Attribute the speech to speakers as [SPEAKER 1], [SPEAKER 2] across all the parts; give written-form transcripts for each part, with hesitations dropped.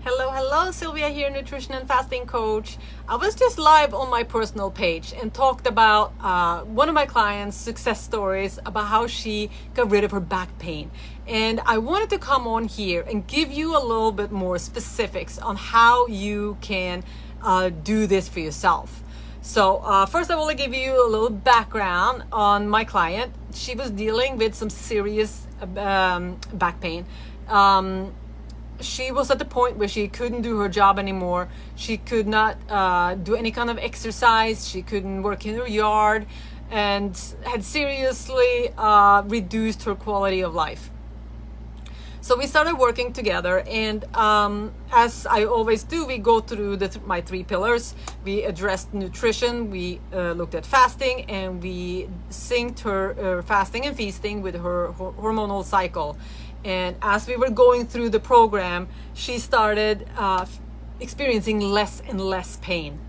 [SPEAKER 1] Hello, Sylvia here, nutrition and fasting coach. I was just live on my personal page and talked about one of my clients' success stories about how she got rid of her back pain. And I wanted to come on here and give you a little bit more specifics on how you can do this for yourself. So first I want to give you a little background on my client. She was dealing with some serious back pain. She was at the point where she couldn't do her job anymore. She could not do any kind of exercise. She couldn't work in her yard and had seriously reduced her quality of life. So we started working together, and as I always do, we go through my 3 pillars. We addressed nutrition, we looked at fasting, and we synced her fasting and feasting with her hormonal cycle. And as we were going through the program, she started experiencing less and less pain.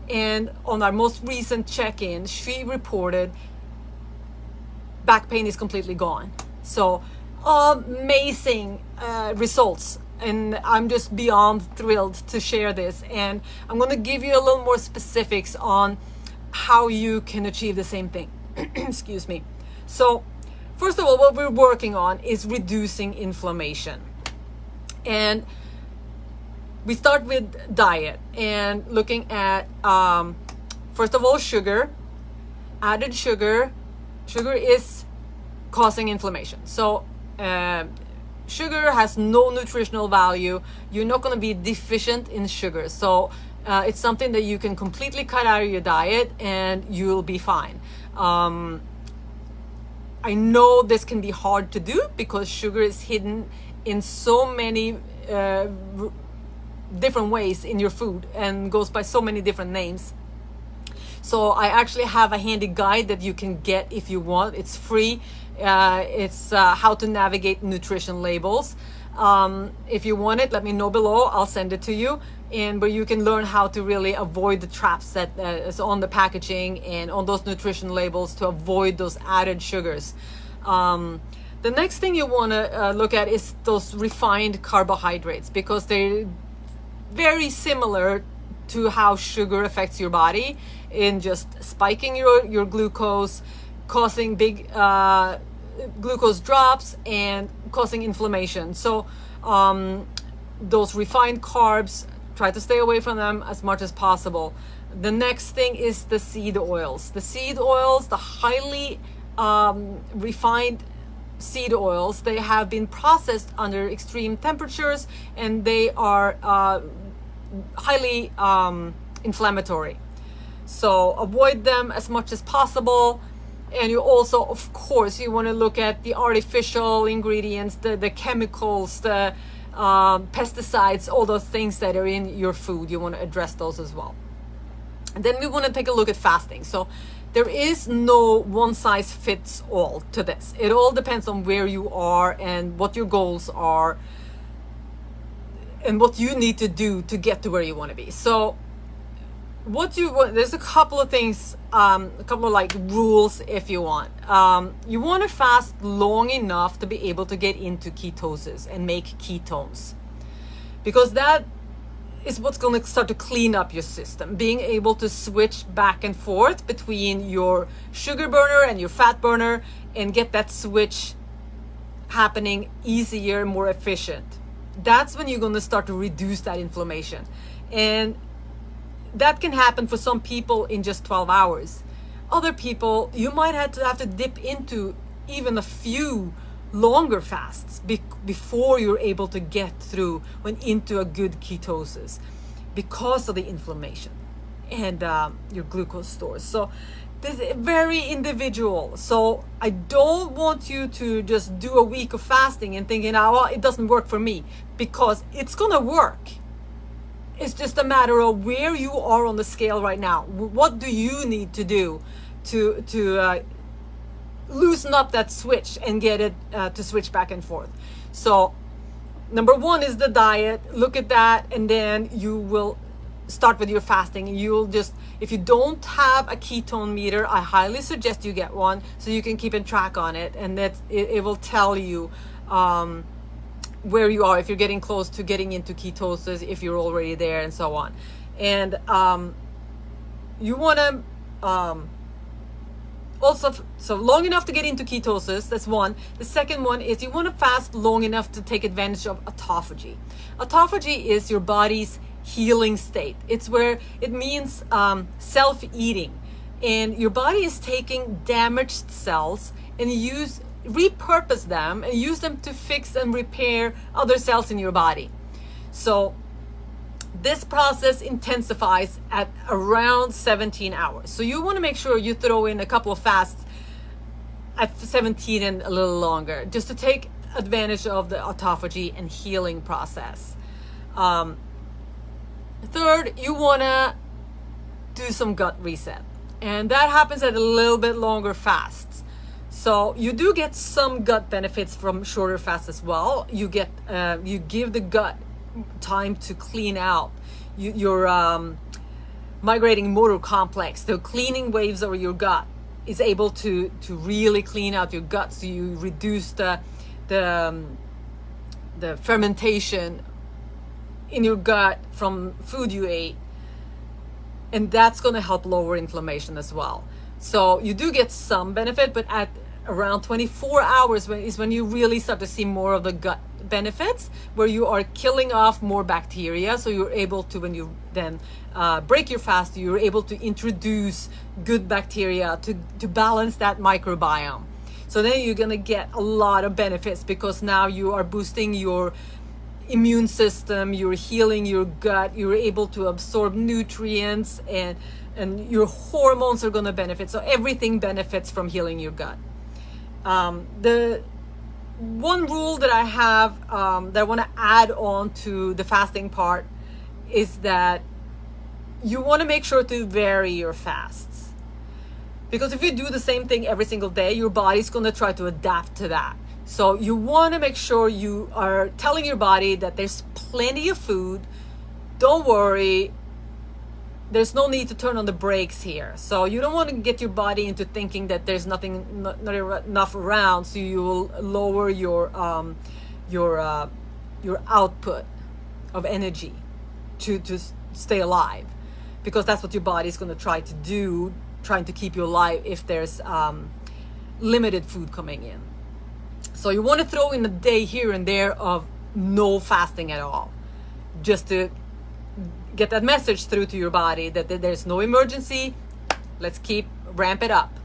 [SPEAKER 1] And on our most recent check-in, she reported back pain is completely gone. So amazing results. And I'm just beyond thrilled to share this. And I'm going to give you a little more specifics on how you can achieve the same thing. Excuse me. So first of all, what we're working on is reducing inflammation. And we start with diet and looking at, first of all, sugar. Added sugar. Sugar is causing inflammation. So sugar has no nutritional value. You're not going to be deficient in sugar. So it's something that you can completely cut out of your diet and you'll be fine. I know this can be hard to do because sugar is hidden in so many different ways in your food and goes by so many different names. So I actually have a handy guide that you can get if you want. It's free. It's how to navigate nutrition labels. If you want it, let me know below. I'll send it to you. And where you can learn how to really avoid the traps that is on the packaging and on those nutrition labels to avoid those added sugars. The next thing you want to look at is those refined carbohydrates, because they're very similar to how sugar affects your body in just spiking your glucose, causing big glucose drops and causing inflammation. So those refined carbs, try to stay away from them as much as possible. The next thing is the seed oils. The seed oils, the highly refined seed oils, they have been processed under extreme temperatures and they are highly inflammatory. So avoid them as much as possible. And you also, of course, you want to look at the artificial ingredients, the chemicals, the pesticides, all those things that are in your food. You want to address those as well. And then we want to take a look at fasting. So there is no one size fits all to this. It all depends on where you are and what your goals are and what you need to do to get to where you want to be. So what you want, there's a couple of things, a couple of like rules if you want. You want to fast long enough to be able to get into ketosis and make ketones, because that is what's going to start to clean up your system. Being able to switch back and forth between your sugar burner and your fat burner and get that switch happening easier, more efficient. That's when you're going to start to reduce that inflammation. And that can happen for some people in just 12 hours. Other people, you might have to dip into even a few longer fasts before you're able to get through into a good ketosis because of the inflammation and your glucose stores. So this is very individual. So I don't want you to just do a week of fasting and thinking, oh, well, it doesn't work for me, because it's gonna work. It's just a matter of where you are on the scale right now. What do you need to do to loosen up that switch and get it to switch back and forth? So number one is the diet. Look at that, and then you will start with your fasting. You'll just, if you don't have a ketone meter, I highly suggest you get one so you can keep in track on it, and that it will tell you where you are, if you're getting close to getting into ketosis, if you're already there, and so on. And you want to also, so long enough to get into ketosis, that's one. The second one is you want to fast long enough to take advantage of autophagy. Autophagy is your body's healing state. It's where it means self-eating, and your body is taking damaged cells and repurpose them and use them to fix and repair other cells in your body. So this process intensifies at around 17 hours. So you want to make sure you throw in a couple of fasts at 17 and a little longer, just to take advantage of the autophagy and healing process. Third, you want to do some gut reset, and that happens at a little bit longer fasts. So you do get some gut benefits from shorter fasts as well. You give the gut time to clean out your migrating motor complex. The cleaning waves over your gut is able to really clean out your gut, so you reduce the fermentation in your gut from food you ate, and that's going to help lower inflammation as well. So you do get some benefit, but at around 24 hours is when you really start to see more of the gut benefits, where you are killing off more bacteria. So you're able to, when you then break your fast, you're able to introduce good bacteria to balance that microbiome. So then you're going to get a lot of benefits, because now you are boosting your immune system, you're healing your gut, you're able to absorb nutrients, and your hormones are going to benefit. So everything benefits from healing your gut. The one rule that I have that I want to add on to the fasting part is that you want to make sure to vary your fasts, because if you do the same thing every single day, your body's going to try to adapt to that. So you want to make sure you are telling your body that there's plenty of food. Don't worry, there's no need to turn on the brakes here. So you don't want to get your body into thinking that there's not enough around, so you will lower your output of energy to stay alive, because that's what your body is going to try to do, trying to keep you alive if there's limited food coming in. So you want to throw in a day here and there of no fasting at all, just to get that message through to your body that there's no emergency. Let's ramp it up.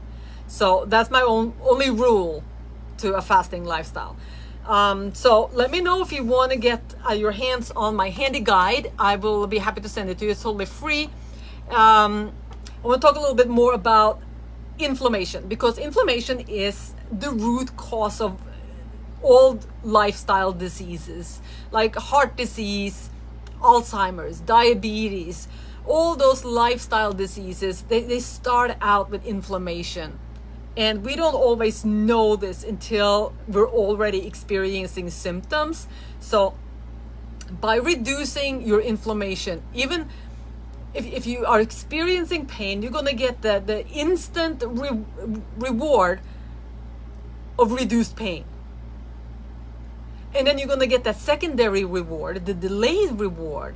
[SPEAKER 1] So that's my only rule to a fasting lifestyle. So let me know if you want to get your hands on my handy guide. I will be happy to send it to you. It's totally free. I want to talk a little bit more about inflammation, because inflammation is the root cause of all lifestyle diseases like heart disease, Alzheimer's, diabetes. All those lifestyle diseases, they start out with inflammation, and we don't always know this until we're already experiencing symptoms. So by reducing your inflammation, even if you are experiencing pain, you're going to get the instant reward of reduced pain. And then you're going to get that secondary reward, the delayed reward,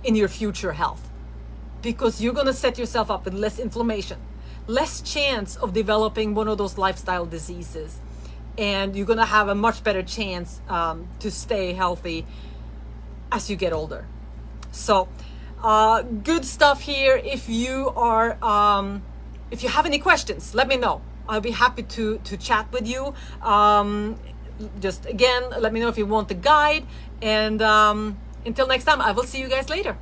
[SPEAKER 1] in your future health, because you're going to set yourself up with less inflammation, less chance of developing one of those lifestyle diseases, and you're going to have a much better chance to stay healthy as you get older. So good stuff here. If you have any questions, let me know. I'll be happy to chat with you. Just again, let me know if you want the guide, and until next time, I will see you guys later.